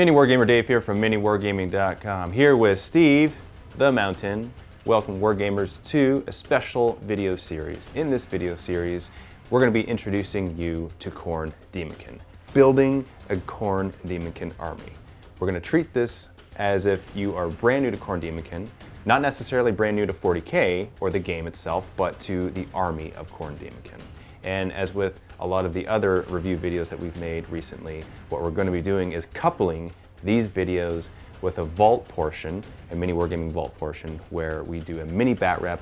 MiniWarGamer Dave here from MiniWarGaming.com, here with Steve, the Mountain. Welcome Wargamers to a special video series. In this video series, we're going to be introducing you to Khorne Daemonkin, building a Khorne Daemonkin Army. We're going to treat this as if you are brand new to Khorne Daemonkin, not necessarily brand new to 40K or the game itself, but to the army of Khorne Daemonkin. And as with a lot of the other review videos that we've made recently, what we're going to be doing is coupling these videos with a vault portion, a MiniWarGaming vault portion, where we do a mini bat rep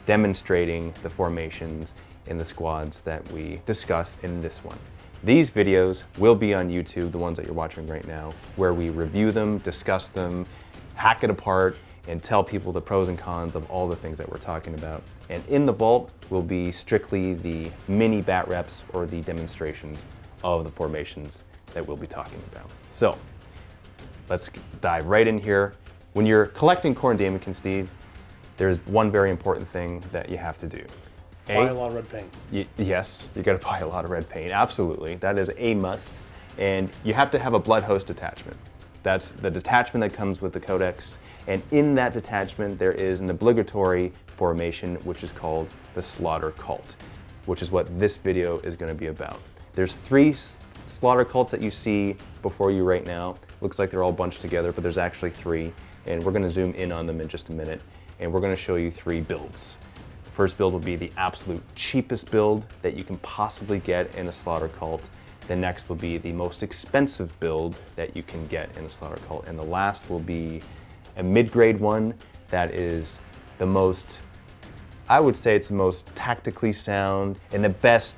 demonstrating the formations in the squads that we discussed in this one. These videos will be on YouTube, the ones that you're watching right now, where we review them, discuss them, hack it apart, and tell people the pros and cons of all the things that we're talking about. And in the vault will be strictly the mini bat reps or the demonstrations of the formations that we'll be talking about. So let's dive right in here. When you're collecting Khorne Daemonkin, Steve, there's one very important thing that you have to do. Buy a lot of red paint. Yes, you gotta buy a lot of red paint, absolutely. That is a must. And you have to have a Blood Host detachment. That's the detachment that comes with the codex. And in that detachment, there is an obligatory formation, which is called the Slaughtercult, which is what this video is gonna be about. There's 3 Slaughtercults that you see before you right now. Looks like they're all bunched together, but there's actually 3. And we're gonna zoom in on them in just a minute. And we're gonna show you 3 builds. The first build will be the absolute cheapest build that you can possibly get in a Slaughtercult. The next will be the most expensive build that you can get in a Slaughtercult. And the last will be a mid-grade one that is the most, I would say it's the most tactically sound and the best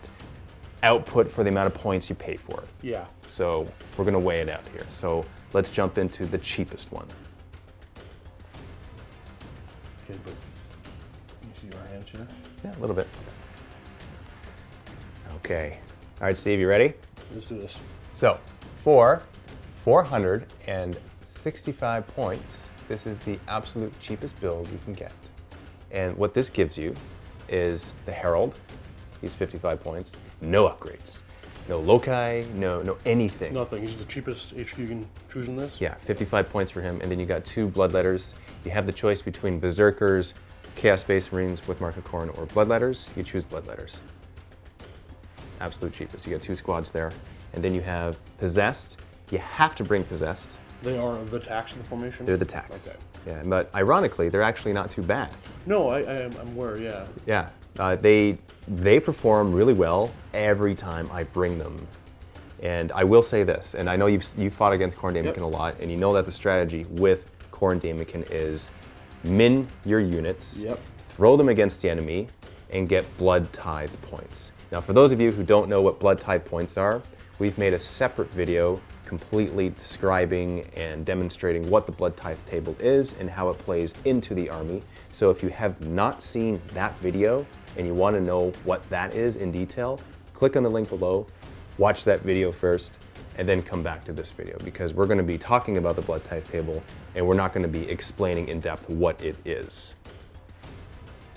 output for the amount of points you pay for it. Yeah. So we're gonna weigh it out here. So let's jump into the cheapest one. Okay, but you see our hands here? Yeah, a little bit. Okay. All right, Steve, you ready? Let's do this. So for 465 points, this is the absolute cheapest build you can get. And what this gives you is the Herald. He's 55 points. No upgrades. No loci, no anything. Nothing. He's the cheapest HQ you can choose in this? Yeah, 55 points for him. And then you got 2 Bloodletters. You have the choice between Berserkers, Chaos Space Marines with Mark of Khorne, or Bloodletters. You choose Bloodletters. Absolute cheapest. You got 2 squads there. And then you have Possessed. You have to bring Possessed. They are the tax of the formation? They're the tax. Okay. Yeah, but ironically, they're actually not too bad. No, I'm aware, yeah. Yeah, they perform really well every time I bring them. And I will say this, and I know you've fought against Khorne Daemonkin a lot, and you know that the strategy with Khorne Daemonkin is min your units, throw them against the enemy, and get blood tithe points. Now, for those of you who don't know what blood tithe points are, we've made a separate video completely describing and demonstrating what the blood tithe table is and how it plays into the army. So if you have not seen that video and you want to know what that is in detail, click on the link below, watch that video first, and then come back to this video, because we're going to be talking about the blood tithe table and we're not going to be explaining in depth what it is.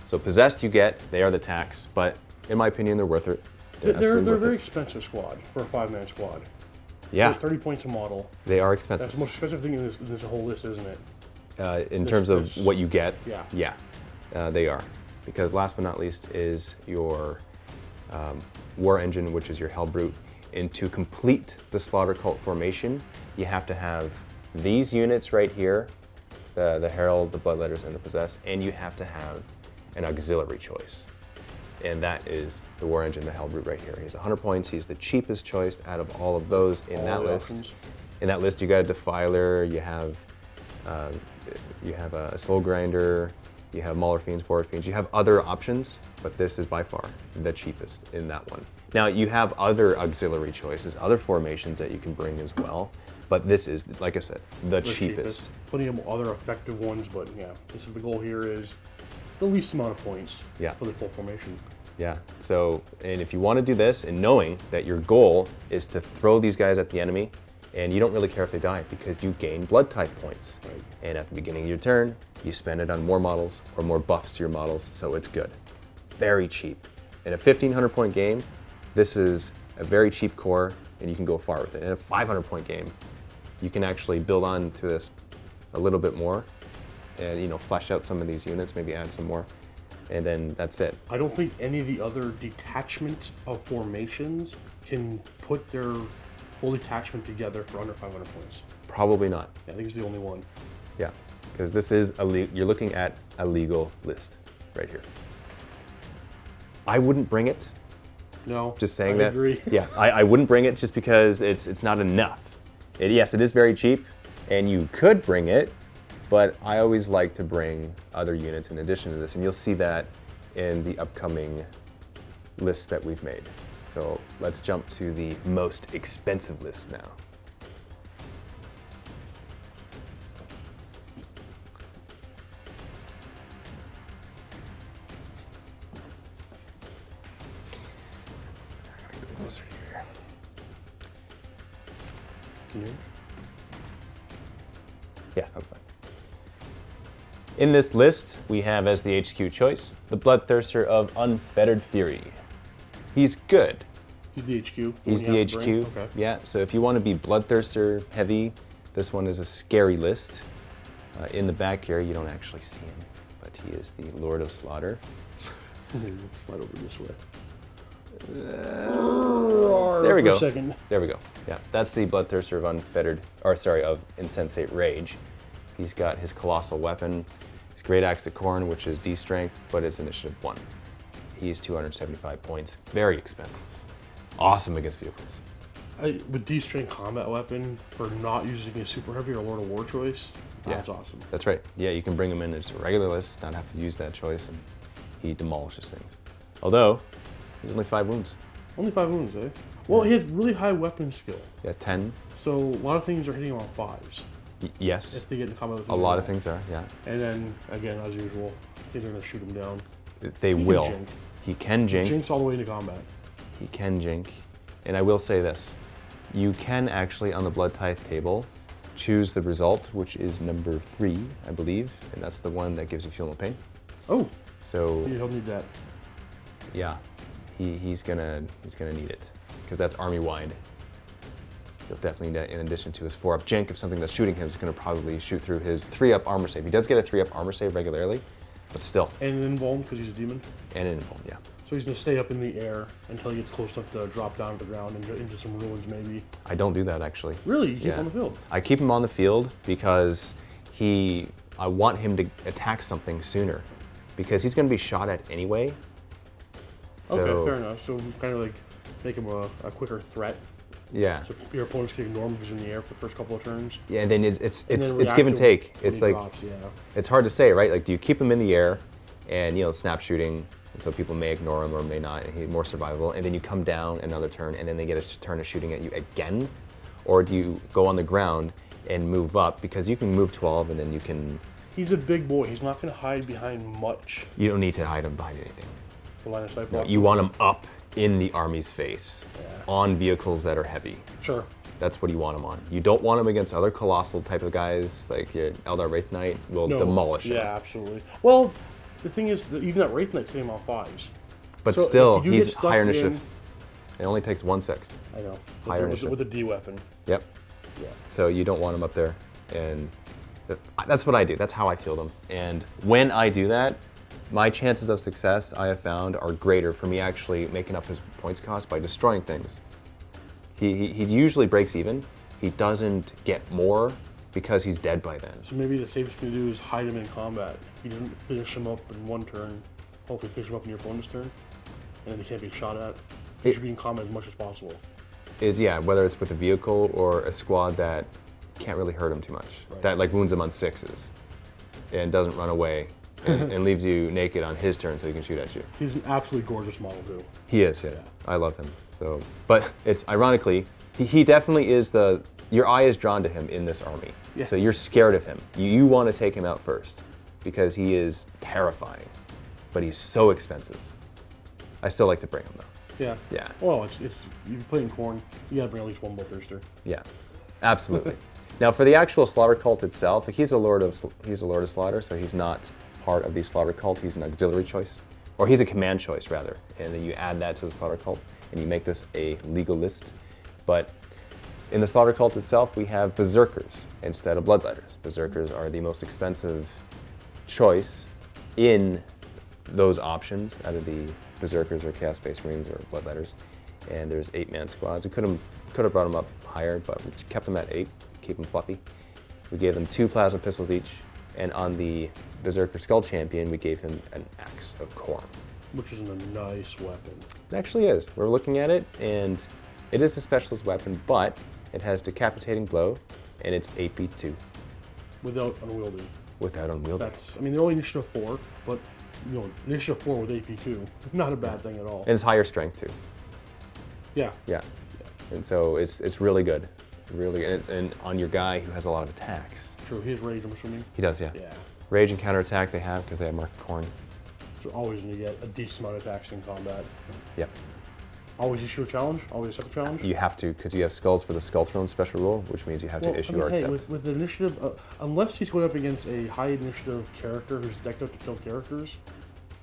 So Possessed you get, they are the tax, but in my opinion, they're worth it. They're a very expensive squad for a 5-man squad. Yeah. They're 30 points a model. They are expensive. That's the most expensive thing in this whole list, isn't it? In terms of what you get, yeah, they are. Because last but not least is your War Engine, which is your Hellbrute. And to complete the Slaughtercult formation, you have to have these units right here, the Herald, the Bloodletters, and the Possessed, and you have to have an auxiliary choice. And that is the War Engine, the Hellbrute right here. He's 100 points. He's the cheapest choice out of all of those in that list. Options. In that list, you got a Defiler, you have a Soul Grinder, you have Mauler Fiends, Forest Fiends. You have other options, but this is by far the cheapest in that one. Now, you have other auxiliary choices, other formations that you can bring as well, but this is, like I said, the cheapest. Plenty of other effective ones, but yeah, this is the goal here is the least amount of points for the full formation. Yeah, so, and if you want to do this, and knowing that your goal is to throw these guys at the enemy, and you don't really care if they die because you gain blood type points. Right. And at the beginning of your turn, you spend it on more models or more buffs to your models, so it's good. Very cheap. In a 1,500 point game, this is a very cheap core, and you can go far with it. In a 500 point game, You can actually build on to this a little bit more and, you know, flesh out some of these units, maybe add some more, and then that's it. I don't think any of the other detachments of formations can put their full detachment together for under 500 points. Probably not. Yeah, I think it's the only one. Yeah, because this is you're looking at a legal list right here. I wouldn't bring it. No, Just saying I that. agree. Yeah, I wouldn't bring it just because it's not enough. Yes, it is very cheap, and you could bring it, but I always like to bring other units in addition to this, and you'll see that in the upcoming lists that we've made. So let's jump to the most expensive list now. Closer here. Can you? Yeah, I'm fine. In this list, we have as the HQ choice, the Bloodthirster of Unfettered Fury. He's good. He's the HQ. He's the HQ. Okay. Yeah, so if you want to be Bloodthirster heavy, this one is a scary list. In the back here, you don't actually see him, but he is the Lord of Slaughter. Let's slide over this way. There we go. For a second. There we go. Yeah, that's the Bloodthirster of of Insensate Rage. He's got his colossal weapon, his Great Axe of Khorne, which is D strength, but it's initiative 1. He's 275 points. Very expensive. Awesome against vehicles. With D strength combat weapon for not using a super heavy or Lord of War choice, that's awesome. That's right. Yeah, you can bring him in as a regular list, not have to use that choice, and he demolishes things. Although, he's only 5 wounds. Only 5 wounds, eh? Well, he has really high weapon skill. Yeah, 10. So a lot of things are hitting him on 5s. Yes. If they get in combat with A lot of things are, yeah. And then, again, as usual, they're going to shoot him down. They will. Jink. He can jink. Jinx all the way into combat. He can jink. And I will say this. You can actually, on the Blood Tithe table, choose the result, which is number 3, I believe. And that's the one that gives you Feel No Pain. Oh, So, he'll need that. yeah, he's gonna need it. Because that's army-wide. He'll definitely need that in addition to his 4-up jink. If something that's shooting him is going to probably shoot through his 3-up armor save. He does get a 3-up armor save regularly, but still. And an invuln, because he's a demon. And an invuln, yeah. So he's going to stay up in the air until he gets close enough to drop down to the ground and into some ruins, maybe. I don't do that, actually. Really? You keep him on the field? I keep him on the field because I want him to attack something sooner. Because he's going to be shot at anyway. Okay, fair enough. So kind of like make him a quicker threat. Yeah. So your opponents can ignore him if he's in the air for the first couple of turns. Yeah, and then it's react give and to take. when It's he like drops, yeah. it's hard to say, right? Like, do you keep him in the air, and snap shooting, and so people may ignore him or may not, and he's more survivable, and then you come down another turn, and then they get a turn of shooting at you again, or do you go on the ground and move up because you can move 12, and then you can. He's a big boy. He's not going to hide behind much. You don't need to hide him behind anything. The line of sight No, block. you want him up in the army's face, Yeah. on vehicles that are heavy. Sure. That's what you want him on. You don't want him against other colossal type of guys, like your Eldar Wraith Knight will demolish him. Yeah, absolutely. Well, the thing is, that even that Wraith Knight's hitting him on 5s. But So still, if you get he's stuck higher in- initiative. It only takes 1/6. I know. Higher With, initiative. with a D weapon. Yep. Yeah. So you don't want him up there. And that's what I do. That's how I field him. And when I do that, my chances of success, I have found, are greater for me actually making up his points cost by destroying things. He usually breaks even. He doesn't get more because he's dead by then. So maybe the safest thing to do is hide him in combat. He doesn't finish him up in one turn. Hopefully finish him up in your opponent's turn. And then he can't be shot at. He should be in combat as much as possible. Yeah, whether it's with a vehicle or a squad that can't really hurt him too much. Right. That like wounds him on 6s and doesn't run away and leaves you naked on his turn so he can shoot at you. He's an absolutely gorgeous model too. He is, yeah. I love him. So, but it's ironically, he definitely is your eye is drawn to him in this army. Yeah. So you're scared of him. You want to take him out first because he is terrifying, but he's so expensive. I still like to bring him though. Yeah. Yeah. Well, it's you play in Khorne, you gotta bring at least one Bloodthirster. Yeah, absolutely. Now for the actual Slaughtercult itself, he's a Lord of Slaughter, so he's not part of the Slaughtercult. He's an auxiliary choice, or he's a command choice rather. And then you add that to the Slaughtercult, and you make this a legal list. But In the Slaughtercult itself, we have Berserkers instead of Bloodletters. Berserkers are the most expensive choice in those options out of the Berserkers or Chaos Space Marines or Bloodletters. And there's 8-man squads. We could have brought them up higher, but we kept them at 8, keep them fluffy. We gave them 2 plasma pistols each, and on the Berserker Skull Champion, we gave him an Axe of Khorne. Which is a nice weapon. It actually is. We're looking at it, and it is a specialist weapon, but it has Decapitating Blow, and it's AP2. Without unwieldy. Without unwieldy. I mean, they're only initiative 4, but initiative 4 with AP2, not a bad thing at all. And it's higher strength too. Yeah. Yeah. And so it's really good. Really, and on your guy who has a lot of attacks. True, he has rage, I'm assuming. He does, yeah. Yeah. Rage and counterattack they have because they have Mark of Khorne. So always going to get a decent amount of attacks in combat. Yep. Always issue a challenge? Always accept a challenge? You have to, because you have skulls for the Skull Throne special rule, which means you have to issue or accept. With the initiative, unless he's going up against a high initiative character who's decked out to kill characters,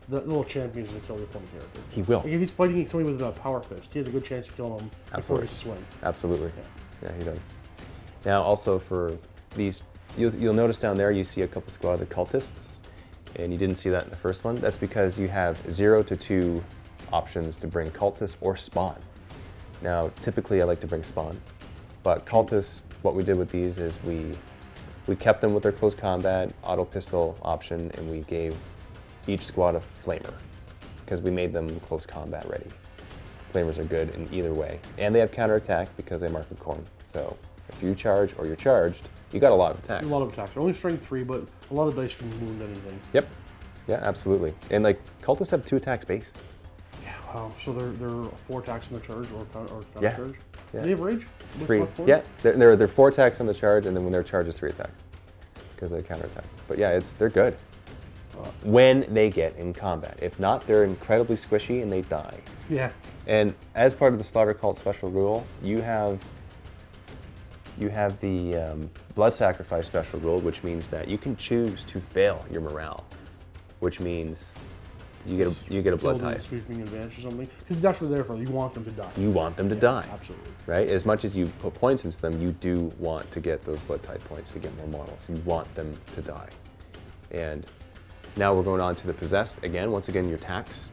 the little champion is going to kill the opponent character. He will. Like if he's fighting somebody with a power fist, he has a good chance of killing him before he gets to swing. Absolutely. Yeah, he does. Now, also for these, you'll notice down there you see a couple squads of cultists, and you didn't see that in the first one. That's because you have 0 to 2 options to bring cultists or spawn. Now, typically I like to bring spawn, but cultists, what we did with these is we kept them with their close combat, auto pistol option, and we gave each squad a flamer, because we made them close combat ready. Flamers are good in either way. And they have counterattack because they mark with Khorne. So if you charge or you're charged, you got a lot of attacks. A lot of attacks. Only strength 3, but a lot of dice can wound anything. Yep. Yeah, absolutely. And like, cultists have 2 attacks base. Yeah, wow. So they're 4 attacks on the charge or counter Yeah. charge? Yeah. Do they have rage? 3. Yeah, they're 4 attacks on the charge, and then when they're charged, it's 3 attacks because of the counterattack. But yeah, they're good when they get in combat. If not, they're incredibly squishy and they die. Yeah. And as part of the Slaughtercult special rule, you have the blood sacrifice special rule, which means that you can choose to fail your morale, which means you get a blood tie. Sweeping advantage or something, because that's what they're there for. You want them to die. You want them to die. Absolutely. Right? As much as you put points into them, you do want to get those blood tie points to get more models. You want them to die. And now we're going on to the possessed. Again, once again, your attacks,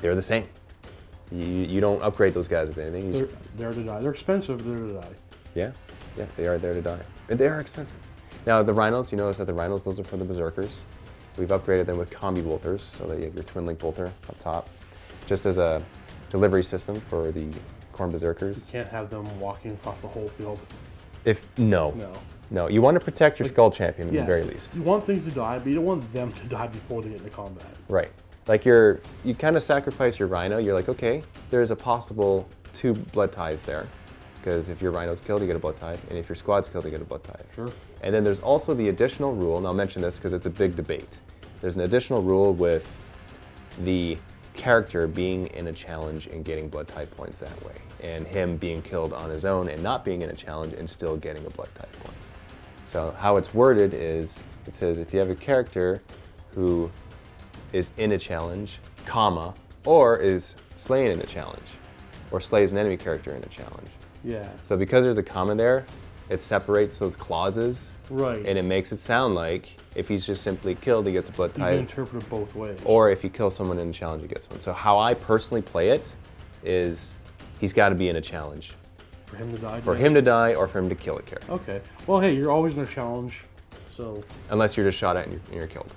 they're the same. You don't upgrade those guys with anything. They're there to die. They're expensive, they're to die. Yeah, they are there to die. And they are expensive. Now the rhinos, you notice that the rhinos, those are for the berserkers. We've upgraded them with combi bolters, so that you have your twin link bolter up top, just as a delivery system for the Khorne berserkers. You can't have them walking across the whole field. No, you want to protect your skull champion at the very least. You want things to die, but you don't want them to die before they get into combat. Right. Like you kind of sacrifice your rhino. You're like, okay, there's a possible 2 blood ties there, because if your rhino's killed, you get a blood tie, and if your squad's killed, you get a blood tie. Sure. And then there's also the additional rule, and I'll mention this because it's a big debate. There's an additional rule with the character being in a challenge and getting blood tie points that way, and him being killed on his own and not being in a challenge and still getting a blood tie point. So how it's worded is, it says if you have a character who is in a challenge, comma, or is slain in a challenge, or slays an enemy character in a challenge. Yeah. So because there's a comma there, it separates those clauses. Right. And it makes it sound like if he's just simply killed, he gets a blood tie. You can interpret it both ways. Or if he kills someone in a challenge, he gets one. So how I personally play it is he's got to be in a challenge. For him to die? For him to die or for him to kill a character. Okay. Well, hey, you're always in a challenge, so... Unless you're just shot at and you're killed,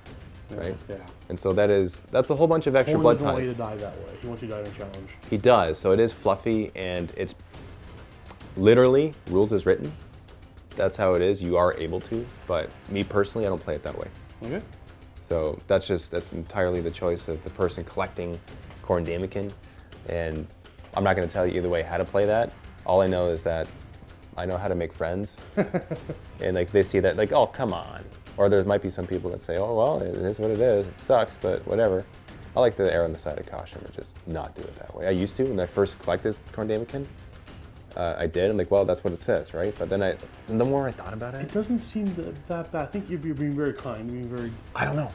right? Yeah. And so that's a whole bunch of extra Khorne blood doesn't want ties. you to die that way. He wants you to die in a challenge. He does, so it is fluffy and it's literally, rules as written. That's how it is. You are able to, but me personally, I don't play it that way. Okay. So that's entirely the choice of the person collecting Khorne Daemonkin, and I'm not going to tell you either way how to play that. All I know is that I know how to make friends, and like they see that like, oh come on, or there might be some people that say, oh well, it is what it is. It sucks, but whatever. I like to err on the side of caution and just not do it that way. I used to when I first collected Khorne Daemonkin. I did. I'm like, well, that's what it says, right? But then the more I thought about it, it doesn't seem that bad. I think you're being very kind, being very. I don't know.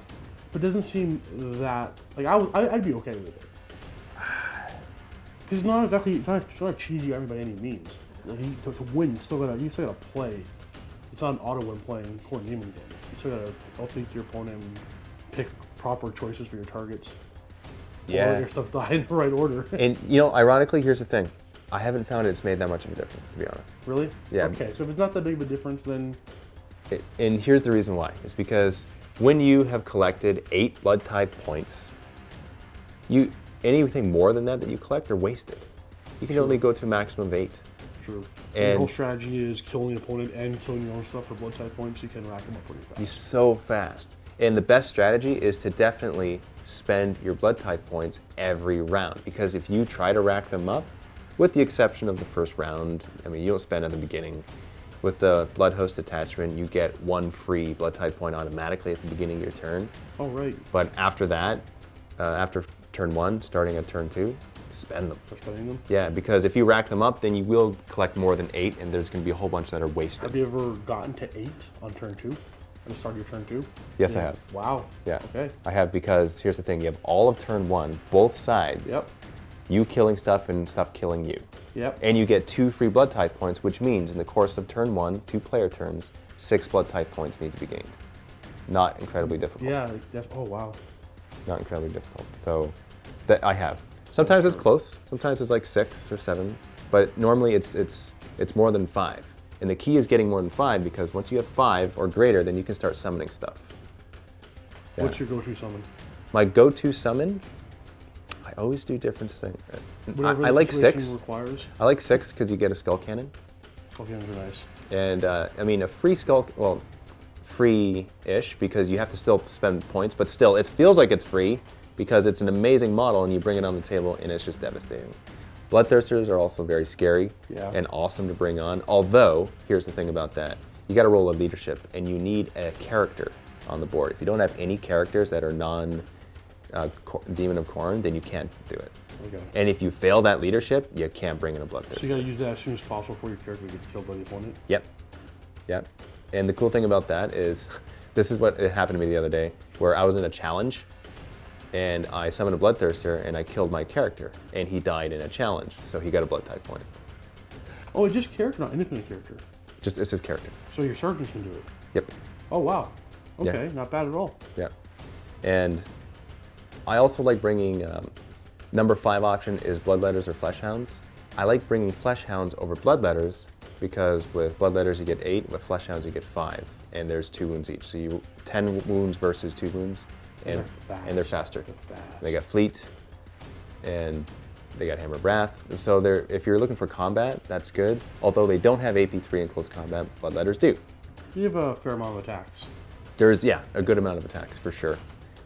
But it doesn't seem that like I'd be okay with it. Because it's not exactly it's not a cheesy army by any means. To win, you still gotta play. It's not an auto win playing Khorne Daemonkin. You still gotta outthink your opponent and pick proper choices for your targets. Yeah. Or your stuff die in the right order. And ironically, here's the thing. I haven't found it's made that much of a difference, to be honest. Really? Yeah. Okay, so if it's not that big of a difference, then... And here's the reason why. It's because when you have collected 8 blood type points, anything more than that you collect are wasted. You can only go to a maximum of 8. True. And your whole strategy is killing the opponent and killing your own stuff for blood type points. You can rack them up pretty fast. You're so fast. And the best strategy is to definitely spend your blood type points every round. Because if you try to rack them up, with the exception of the first round, you don't spend at the beginning. With the Blood Host attachment, you get 1 free blood type point automatically at the beginning of your turn. Oh, right. But after that, after turn 1, starting at turn 2, spend them. For spending them? Yeah, because if you rack them up, then you will collect more than 8, and there's going to be a whole bunch that are wasted. Have you ever gotten to 8 on turn 2? At the start of your turn 2? Yes, I have. Wow. Yeah. Okay. I have, because here's the thing, you have all of turn 1, both sides. Yep. You killing stuff and stuff killing you. Yep. And you get 2 free blood type points, which means in the course of turn 1, 2 player turns, 6 blood type points need to be gained. Not incredibly difficult. Yeah, oh wow. Not incredibly difficult. So that I have. Sometimes it's close. Sometimes it's like 6 or 7, but normally it's more than 5. And the key is getting more than 5, because once you have 5 or greater, then you can start summoning stuff. Yeah. What's your go-to summon? My go-to summon, I always do different things. Whatever I the like situation 6. requires. I like 6 because you get a skull cannon. Skull cannons are nice. And a free skull, well, free-ish, because you have to still spend points, but still, it feels like it's free because it's an amazing model and you bring it on the table and it's just devastating. Bloodthirsters are also very scary and awesome to bring on, although, here's the thing about that. You gotta roll a leadership and you need a character on the board. If you don't have any characters that are Demon of Khorne, then you can't do it. Okay. And if you fail that leadership, you can't bring in a Bloodthirster. So you gotta use that as soon as possible before your character gets killed by the opponent? Yep. Yep. And the cool thing about that is, this is what happened to me the other day, where I was in a challenge, and I summoned a Bloodthirster, and I killed my character, and he died in a challenge, so he got a blood type point. Oh, it's just character, not independent character. It's his character. So your sergeant can do it? Yep. Oh, wow. Okay, Yeah. not bad at all. Yeah. And I also like bringing, number 5 option is Bloodletters or Fleshhounds. I like bringing Fleshhounds over Bloodletters, because with Bloodletters you get 8, with Fleshhounds you get 5, and there's 2 wounds each. So 10 wounds versus 2 wounds, and they're faster. They're fast. They got Fleet, and they got Hammer of Wrath. And so if you're looking for combat, that's good. Although they don't have AP3 in close combat, Bloodletters do. You have a fair amount of attacks. There's, a good amount of attacks for sure.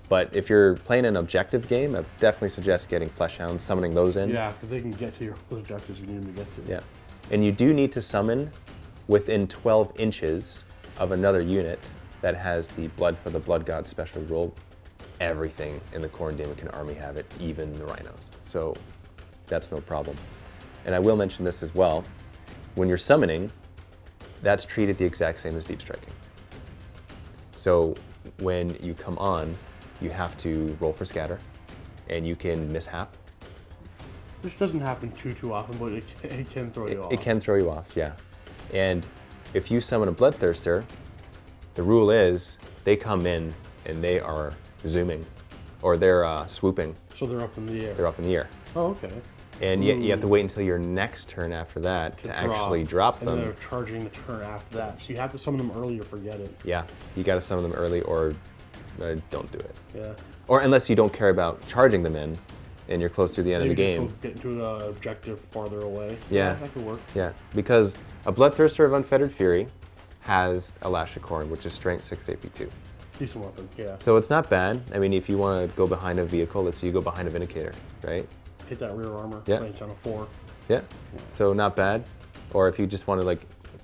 But if you're playing an objective game, I definitely suggest getting Fleshhounds, summoning those in. Yeah, because they can get to your objectives you need them to get to. Yeah. And you do need to summon within 12 inches of another unit that has the Blood for the Blood God special rule. Everything in the Khorne Daemonkin Army have it, even the rhinos. So that's no problem. And I will mention this as well. When you're summoning, that's treated the exact same as deep striking. So when you come on, you have to roll for scatter, and you can mishap. Which doesn't happen too often, but it can throw you off. It can throw you off, yeah. And if you summon a Bloodthirster, the rule is they come in and they are zooming, or they're swooping. So they're up in the air. They're up in the air. Oh, okay. And you have to wait until your next turn after that to actually drop them. And they're charging the turn after that. So you have to summon them early or forget it. Yeah, you got to summon them early or don't do it. Yeah. Or unless you don't care about charging them in and you're close to the end of the game. Get into an objective farther away. Yeah. That could work. Yeah, because a Bloodthirster of Unfettered Fury has a Lash of Khorne, which is Strength 6 AP2. Decent weapon, yeah. So it's not bad. I mean, if you want to go behind a vehicle, let's say you go behind a Vindicator, right? Hit that rear armor. Yeah. It's on a 4. Yeah. So not bad. Or if you just want to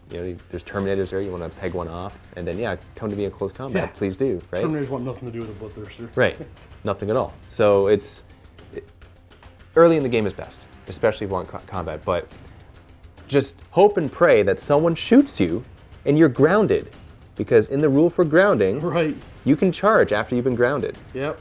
there's Terminators there, you want to peg one off, and then come to me in close combat, please do, right? Terminators want nothing to do with a Bloodthirster. Right, nothing at all. So early in the game is best, especially if you want combat, but just hope and pray that someone shoots you and you're grounded, because in the rule for grounding, Right. you can charge after you've been grounded. Yep.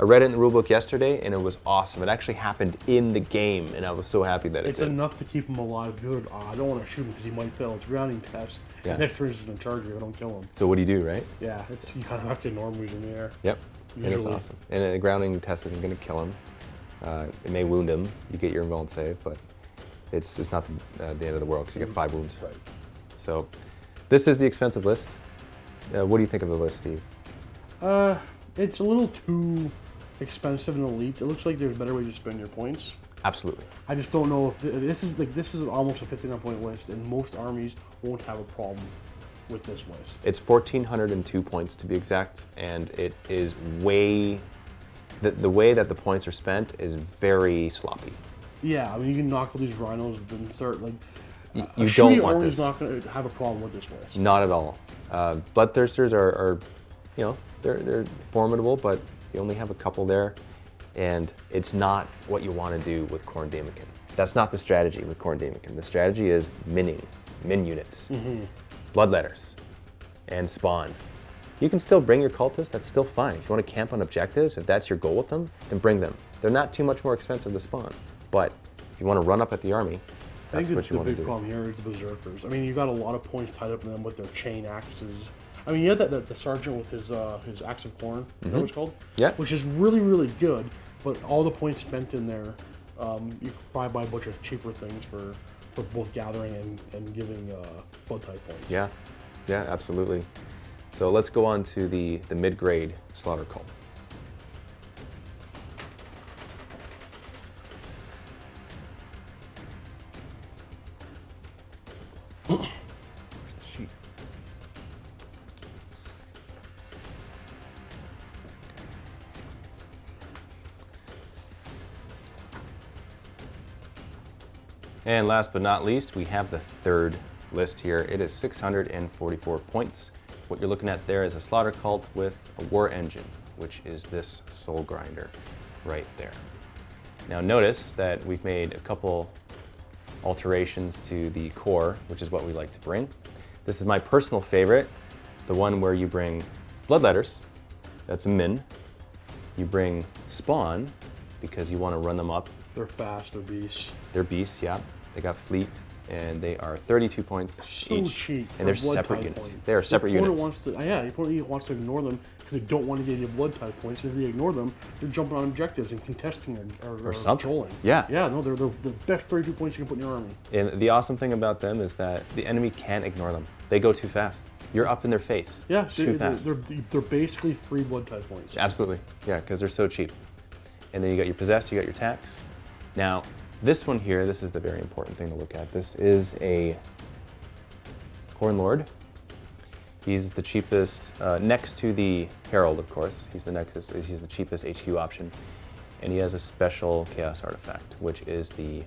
I read it in the rulebook yesterday, and it was awesome. It actually happened in the game, and I was so happy that It's it did. enough to keep him alive. Good. I don't want to shoot him because he might fail his grounding test. Yeah. Next turn he's going to charge you if I don't kill him. So what do you do, right? Yeah, you kind of have to ignore him when he's in the air. Yep. And it's Usually. awesome. And a grounding test isn't going to kill him. It may wound him. You get your invuln save, but it's not the end of the world because you get 5 wounds. Right. So this is the expensive list. What do you think of the list, Steve? It's a little too expensive and elite. It looks like there's better ways to spend your points. Absolutely. I just don't know if this is almost a 59-point list, and most armies won't have a problem with this list. It's 1,402 points to be exact, and it is way... The way that the points are spent is very sloppy. Yeah, I mean, you can knock all these rhinos and start, like... You don't want army's this. not going to have a problem with this list. Not at all. Bloodthirsters are, you know, they're formidable, but you only have a couple there, and it's not what you want to do with Khorne Daemonkin. That's not the strategy with Khorne Daemonkin. The strategy is min units, bloodletters, and spawn. You can still bring your cultists, that's still fine. If you want to camp on objectives, if that's your goal with them, then bring them. They're not too much more expensive to spawn, but if you want to run up at the army, that's what you want to do. The big problem here is the berserkers. I mean, you got a lot of points tied up in them with their chain axes. I mean, you had the sergeant with his axe of corn, you know what it's called? Yeah. Which is really, really good, but all the points spent in there, you could probably buy a bunch of cheaper things for both gathering and giving blood type points. Yeah, yeah, absolutely. So let's go on to the mid-grade Slaughtercult. Where's the sheet? And last but not least, we have the third list here. It is 644 points. What you're looking at there is a Slaughtercult with a war engine, which is this soul grinder right there. Now notice that we've made a couple alterations to the core, which is what we like to bring. This is my personal favorite, the one where you bring bloodletters, that's a min. You bring spawn, because you want to run them up. They're fast, they're beasts. They're beasts, yeah. They got fleet, and they are 32 points So each. cheap. And they're blood separate type units. points. They are separate the opponent units. Wants to, yeah, the opponent wants to ignore them because they don't want to give you blood type points. If you ignore them, they're jumping on objectives and contesting or something. trolling. Yeah. Yeah, no, they're the best 32 points you can put in your army. And the awesome thing about them is that the enemy can't ignore them. They go too fast. You're up in their face. Yeah, too fast. They're basically free blood type points. Absolutely, yeah, because they're so cheap. And then you got your possessed, you got your tax. Now, this one here, this is the very important thing to look at. This is a Khorne Lord. He's the cheapest, next to the Herald, of course. He's the cheapest HQ option. And he has a special Chaos Artifact, which is the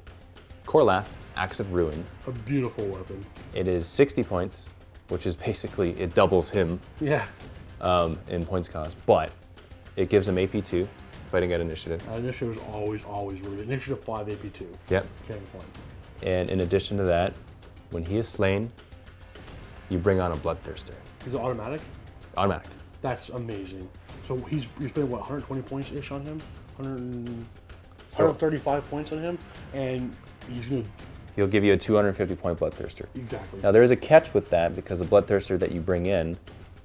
Korlath Axe of Ruin. A beautiful weapon. It is 60 points, which is basically, it doubles him Yeah. in points cost, but it gives him AP2, fighting at initiative. Initiative is always really good. Initiative 5, AP2. Yep. Can't complain. And in addition to that, when he is slain, you bring on a Bloodthirster. Is it automatic? Automatic. That's amazing. So you're spending what, 120 points ish on him? 135 points on him, and he's gonna He'll give you a 250 point Bloodthirster. exactly. Now there is a catch with that, because the Bloodthirster that you bring in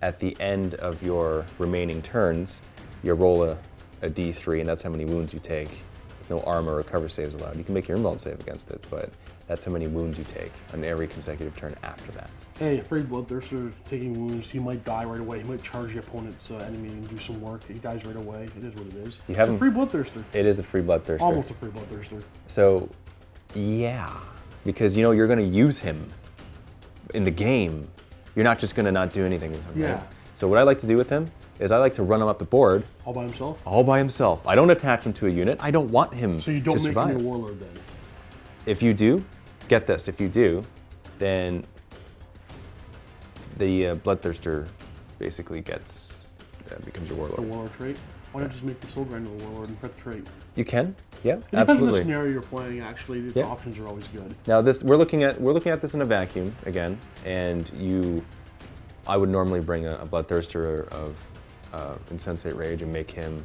at the end of your remaining turns, you roll a D3, and that's how many wounds you take. With no armor or cover saves allowed. You can make your invuln save against it, but that's how many wounds you take on every consecutive turn after that. Hey, a free bloodthirster taking wounds, he might die right away. He might charge the opponent's enemy and do some work. He dies right away. It is what it is. You have It's a him- free bloodthirster. It is a free Bloodthirster. Almost a free bloodthirster. So, yeah, because you know you're going to use him in the game. You're not just going to not do anything with him, Yeah. right? So what I like to do with him is I like to run him up the board All by himself? all by himself. I don't attach him to a unit. I don't want him So you don't to make survive. him a warlord then? If you do, get this, if you do, then the Bloodthirster basically becomes your A warlord. warlord trait? Why not just make the soul grinder a warlord and prep the trait? You can, yeah, It depends on the absolutely. scenario you're playing, actually. Its Yeah. options are always good. Now this we're looking at this in a vacuum again, and I would normally bring a Bloodthirster of Insensate Rage and make him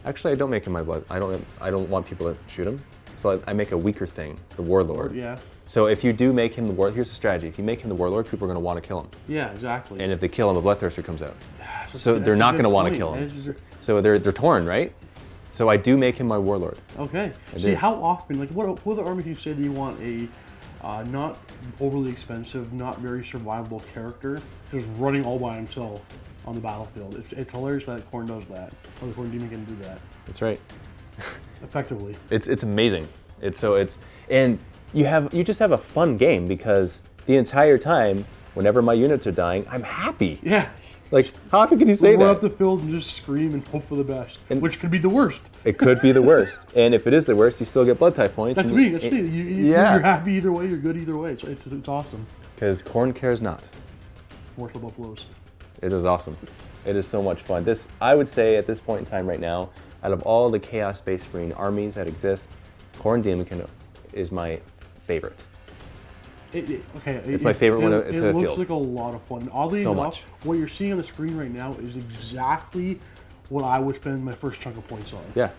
Actually, I don't make him my blood. I don't want people to shoot him. So I make a weaker thing, the warlord. Yeah. So if you do make him the warlord, here's the strategy. If you make him the warlord, people are going to want to kill him. Yeah, exactly. And if they kill him, the bloodthirster comes out. So That's they're a not good going to want to point. kill him. That's a- So they're torn, right? So I do make him my warlord. Okay. I See, do. how often, like, what other army do you say that you want a not overly expensive, not very survivable character just running all by himself on the battlefield? It's hilarious that Khorne does that. Or the Khorne Demon can do that That's right. effectively. It's amazing. And you just have a fun game because the entire time, whenever my units are dying, I'm happy. Yeah. Like, how often can you say Run up that? the field and just scream and hope for the best, which could be the worst. It could be the worst. And if it is the worst, you still get blood type points. That's and- me. That's me. Yeah. You're happy either way. You're good either way. It's awesome. Because Khorne cares not. Force the buffaloes. It is awesome. It is so much fun. I would say at this point in time right now, out of all the Chaos Space Marine armies that exist, Khorne Daemonkin is my favorite. It's my favorite one to It the looks field. like a lot of fun. Oddly So enough, much. what you're seeing on the screen right now is exactly what I would spend my first chunk of points on. Yeah.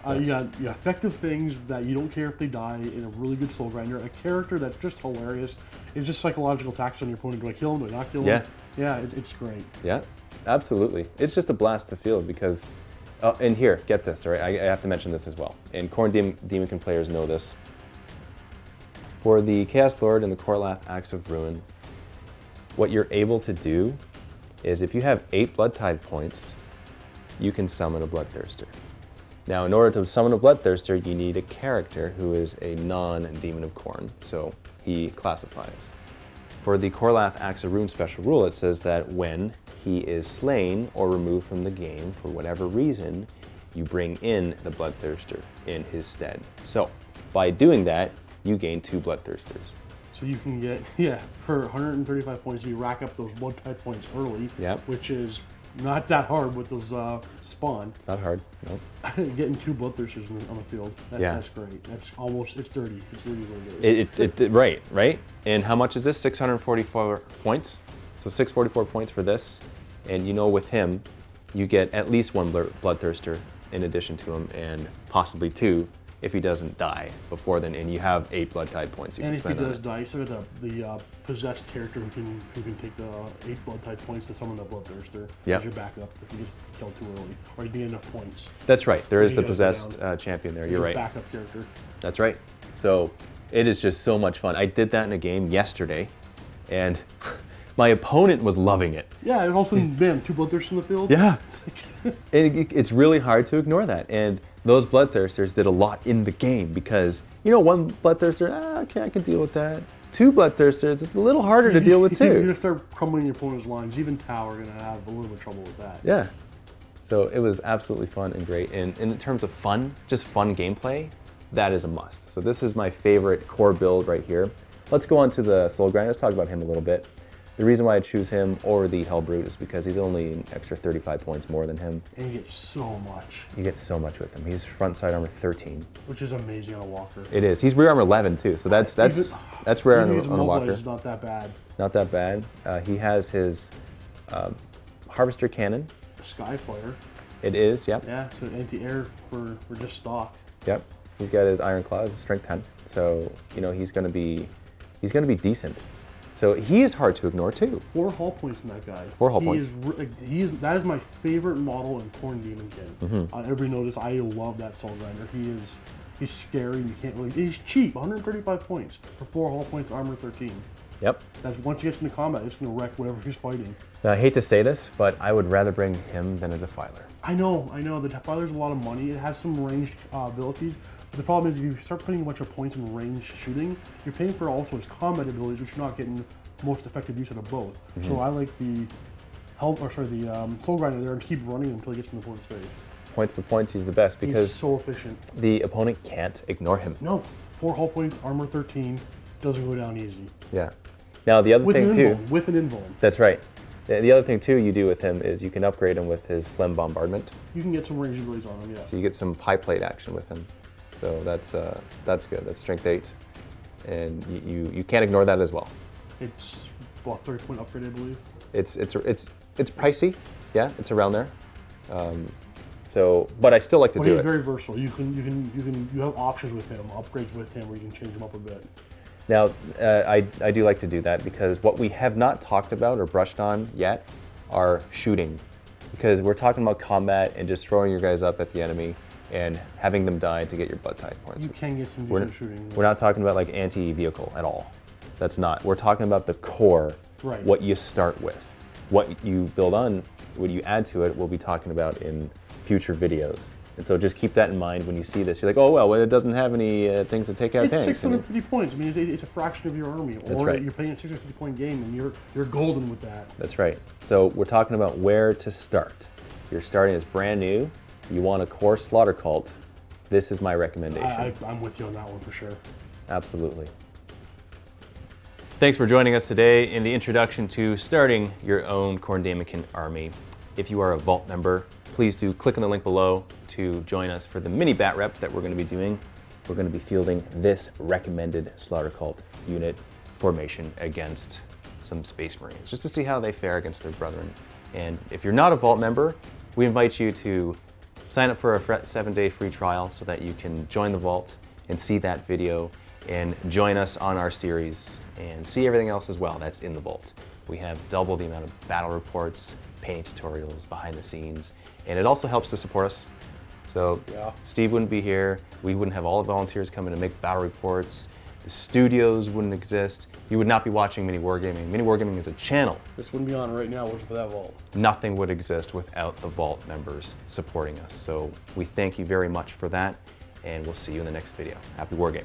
You got effective things that you don't care if they die in a really good soul grinder. A character that's just hilarious. It's just psychological attacks on your opponent. Do I kill him? Do I not kill him? Yeah. Yeah, it's great. Yeah, absolutely. It's just a blast to field because, and here, get this, all right? I have to mention this as well. And Khorne Daemonkin players know this. For the Chaos Lord and the Khorlath Axe of Ruin, what you're able to do is if you have 8 Blood Tithe points, you can summon a Bloodthirster. Now, in order to summon a Bloodthirster, you need a character who is a non-Demon of Khorne, so he classifies. For the Khorlath Axe of Ruin special rule, it says that when he is slain or removed from the game for whatever reason, you bring in the Bloodthirster in his stead. So, by doing that, you gain 2 Bloodthirsters. So you can get, for 135 points, you rack up those blood type points early, Yep. which is not that hard with those spawn. It's not hard, no. Getting 2 bloodthirsters on the field, that's great. It's 30. It's 30 what it is. Right? And how much is this? 644 points. So 644 points for this. And you know with him, you get at least 1 Bloodthirster in addition to him, and possibly 2 if he doesn't die before then, and you have 8 Blood Tithe points you And can if he spend on does it. die, you still got the possessed character who can take the 8 blood type points to summon the bloodthirster Yep. as your backup if he gets killed too early, or you didn't get enough points. That's right, there is He the goes possessed down. champion there, As you're your right. Backup character. That's right. So it is just so much fun. I did that in a game yesterday, and my opponent was loving it. Yeah, and all of a sudden, bam, 2 bloodthirsters in the field. Yeah. It's really hard to ignore that. And those Bloodthirsters did a lot in the game because, 1 Bloodthirster, okay, I can deal with that. 2 Bloodthirsters, it's a little harder to deal with You're too. gonna start crumbling your opponent's lines. Even Tau are gonna have a little bit of trouble with that. Yeah. So it was absolutely fun and great. And in terms of fun, just fun gameplay, that is a must. So this is my favorite core build right here. Let's go on to the Soul Grinder. Let's talk about him a little bit. The reason why I choose him over the Hellbrute is because he's only an extra 35 points more than him. And you get so much, You get so much with him. He's front side armor 13. which is amazing on a walker. It is. He's rear armor 11 too, so that's rare on Even his a walker. mobilize is not that bad. Not that bad. He has his harvester cannon. Skyfire. It is, yep. Yeah, so anti-air for just stock. Yep. He's got his iron claws, strength 10. So, he's gonna be decent. So he is hard to ignore too. 4 hull points in that guy. 4 hull points. That is my favorite model in Khorne Daemonkin. Mm-hmm. Everybody knows I love that Soul Grinder. He's scary. You can't really. He's cheap. 135 points for 4 hull points, armor 13. Yep. That's once he gets into combat, it's gonna wreck whatever he's fighting. Now, I hate to say this, but I would rather bring him than a Defiler. I know. The Defiler's a lot of money. It has some ranged abilities. But the problem is if you start putting a bunch of points in ranged shooting, you're paying for also his combat abilities, which you're not getting most effective use out of both. Mm-hmm. So I like the Soul Grinder there and keep running until he gets in the opponent's face. Points for points, he's the best He's because so efficient. the opponent can't ignore him. No, 4 hull points, armor 13, doesn't go down easy. Yeah. Now, the other With thing an too. invuln, with an invuln. That's right. The other thing too you do with him is you can upgrade him with his Phlegm Bombardment. You can get some ranged abilities on him, yeah. So you get some pie plate action with him. So that's good. That's strength 8. And you can't ignore that as well. It's about 30-point upgrade, I believe. It's pricey. Yeah, it's around there. So, but I still like to But do he's it. very versatile. You have options with him, upgrades with him, where you can change him up a bit. Now, I do like to do that because what we have not talked about or brushed on yet are shooting. Because we're talking about combat and just throwing your guys up at the enemy and having them die to get your blood type points. You can get some decent shooting. We're not talking about like anti-vehicle at all. That's not. We're talking about the core, Right. what you start with. What you build on, what you add to it, we'll be talking about in future videos. And so just keep that in mind when you see this. You're like, oh, well, it doesn't have any things to take out It's tanks. 650 points. I mean, it's a fraction of your army. That's Or right. you're playing a 650-point game, and you're golden with that. That's right. So we're talking about where to start. You're starting as brand new. You want a core Slaughtercult. This is my recommendation. I'm with you on that one for sure. Absolutely. Thanks for joining us today in the introduction to starting your own Khorne Daemonkin Army. If you are a Vault member, please do click on the link below to join us for the mini bat rep that we're going to be doing. We're going to be fielding this recommended Slaughtercult unit formation against some Space Marines, just to see how they fare against their brethren. And if you're not a Vault member, we invite you to sign up for a 7-day free trial so that you can join the Vault and see that video and join us on our series and see everything else as well that's in the Vault. We have double the amount of battle reports, painting tutorials, behind the scenes, and it also helps to support us. So Steve wouldn't be here, we wouldn't have all the volunteers coming to make battle reports, the studios wouldn't exist, you would not be watching MiniWarGaming. MiniWarGaming is a channel. This wouldn't be on right now, wasn't for that Vault. Nothing would exist without the Vault members supporting us. So we thank you very much for that, and we'll see you in the next video. Happy wargaming.